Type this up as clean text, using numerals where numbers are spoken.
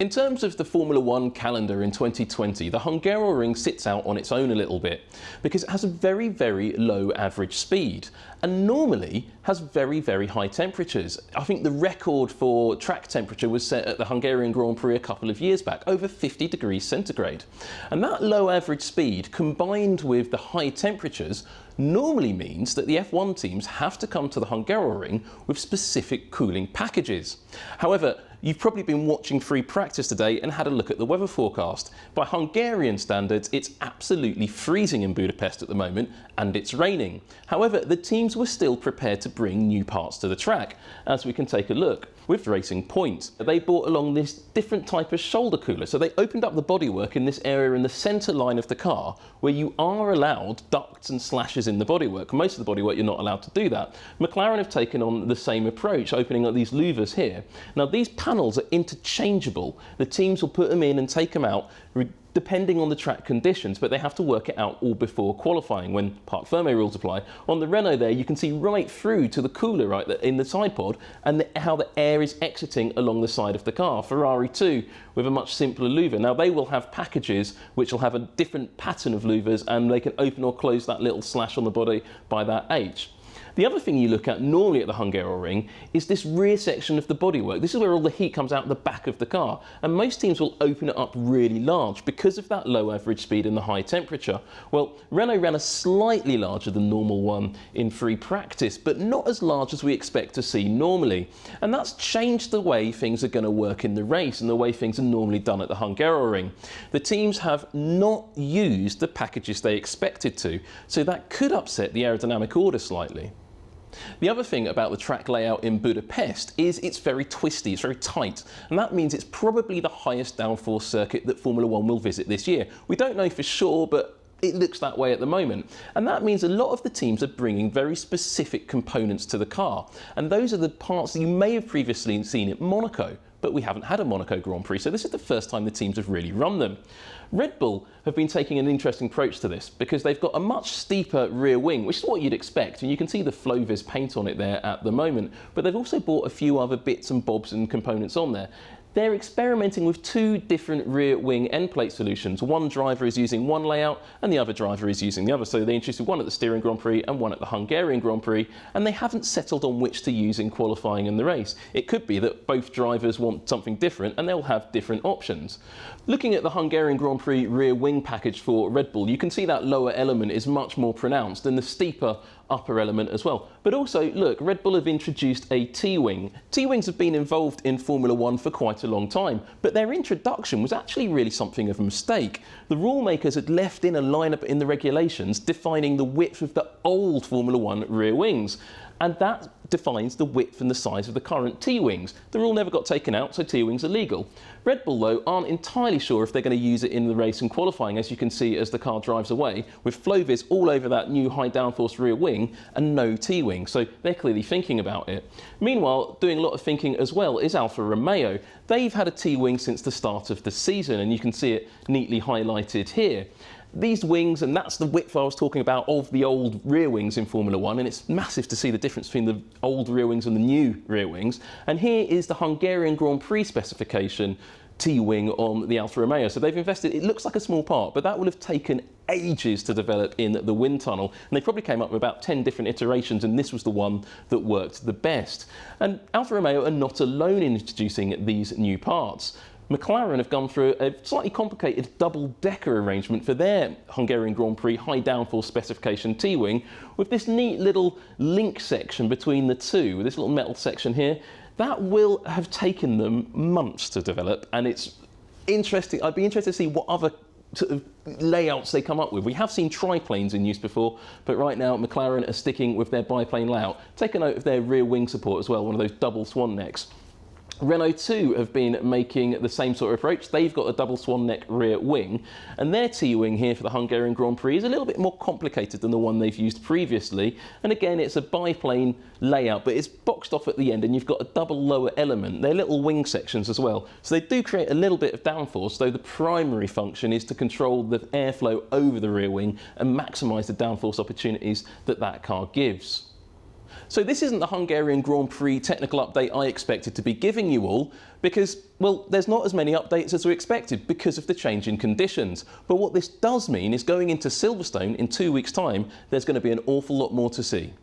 In terms of the Formula One calendar in 2020, the Hungaroring sits out on its own a little bit because it has a very, very low average speed and normally has very, very high temperatures. I think the record for track temperature was set at the Hungarian Grand Prix a couple of years back, over 50 degrees centigrade. And that low average speed combined with the high temperatures normally means that the F1 teams have to come to the Hungaroring with specific cooling packages. However, you've probably been watching free practice today and had a look at the weather forecast. By Hungarian standards, it's absolutely freezing in Budapest at the moment and it's raining. However, the teams were still prepared to bring new parts to the track, as we can take a look. With Racing Point, they brought along this different type of shoulder cooler. So they opened up the bodywork in this area in the centre line of the car where you are allowed ducts and slashes in the bodywork. Most of the bodywork you're not allowed to do that. McLaren have taken on the same approach, opening up these louvers here. Now these panels are interchangeable. The teams will put them in and take them out depending on the track conditions, but they have to work it out all before qualifying when Parc Fermé rules apply. On the Renault there, you can see right through to the cooler right in the side pod and how the air is exiting along the side of the car. Ferrari too, with a much simpler louver. Now they will have packages which will have a different pattern of louvers and they can open or close that little slash on the body by that H. The other thing you look at normally at the Hungaroring is this rear section of the bodywork. This is where all the heat comes out the back of the car. And most teams will open it up really large because of that low average speed and the high temperature. Well, Renault ran a slightly larger than normal one in free practice, but not as large as we expect to see normally. And that's changed the way things are going to work in the race and the way things are normally done at the Hungaroring. The teams have not used the packages they expected to, so that could upset the aerodynamic order slightly. The other thing about the track layout in Budapest is it's very twisty, it's very tight, and that means it's probably the highest downforce circuit that Formula One will visit this year. We don't know for sure, but it looks that way at the moment. And that means a lot of the teams are bringing very specific components to the car. And those are the parts that you may have previously seen at Monaco, but we haven't had a Monaco Grand Prix, so this is the first time the teams have really run them. Red Bull have been taking an interesting approach to this because they've got a much steeper rear wing, which is what you'd expect, and you can see the Flovis paint on it there at the moment, but they've also brought a few other bits and bobs and components on there. They're experimenting with two different rear wing end plate solutions. One driver is using one layout and the other driver is using the other. So they introduced one at the Styrian Grand Prix and one at the Hungarian Grand Prix, and they haven't settled on which to use in qualifying in the race. It could be that both drivers want something different and they'll have different options. Looking at the Hungarian Grand Prix rear wing package for Red Bull, you can see that lower element is much more pronounced than the steeper upper element as well. But also, look, Red Bull have introduced a T-wing. T-wings have been involved in Formula One for quite a long time, but their introduction was actually really something of a mistake. The rule makers had left in a lineup in the regulations defining the width of the old Formula One rear wings, and that defines the width and the size of the current T-wings. The rule never got taken out, so T-wings are legal. Red Bull, though, aren't entirely sure if they're going to use it in the race and qualifying, as you can see as the car drives away, with Flovis all over that new high downforce rear wing and no T-wing, so they're clearly thinking about it. Meanwhile, doing a lot of thinking as well is Alfa Romeo. They've had a T-wing since the start of the season, and you can see it neatly highlighted here. These wings, and that's the width I was talking about of the old rear wings in Formula One, and it's massive to see the difference between the old rear wings and the new rear wings. And here is the Hungarian Grand Prix specification T-wing on the Alfa Romeo. So they've invested, it looks like a small part, but that would have taken ages to develop in the wind tunnel. And they probably came up with about 10 different iterations, and this was the one that worked the best. And Alfa Romeo are not alone in introducing these new parts. McLaren have gone through a slightly complicated double-decker arrangement for their Hungarian Grand Prix high downforce specification T-wing with this neat little link section between the two, with this little metal section here. That will have taken them months to develop, and it's interesting. I'd be interested to see what other sort of layouts they come up with. We have seen triplanes in use before, but right now McLaren are sticking with their biplane layout. Take a note of their rear wing support as well, one of those double swan necks. Renault too have been making the same sort of approach. They've got a double swan neck rear wing, and their T-wing here for the Hungarian Grand Prix is a little bit more complicated than the one they've used previously. And again, it's a biplane layout, but it's boxed off at the end, and you've got a double lower element. They're little wing sections as well. So they do create a little bit of downforce, though the primary function is to control the airflow over the rear wing and maximise the downforce opportunities that that car gives. So this isn't the Hungarian Grand Prix technical update I expected to be giving you all, because, well, there's not as many updates as we expected because of the change in conditions. But what this does mean is going into Silverstone in 2 weeks' time, there's going to be an awful lot more to see.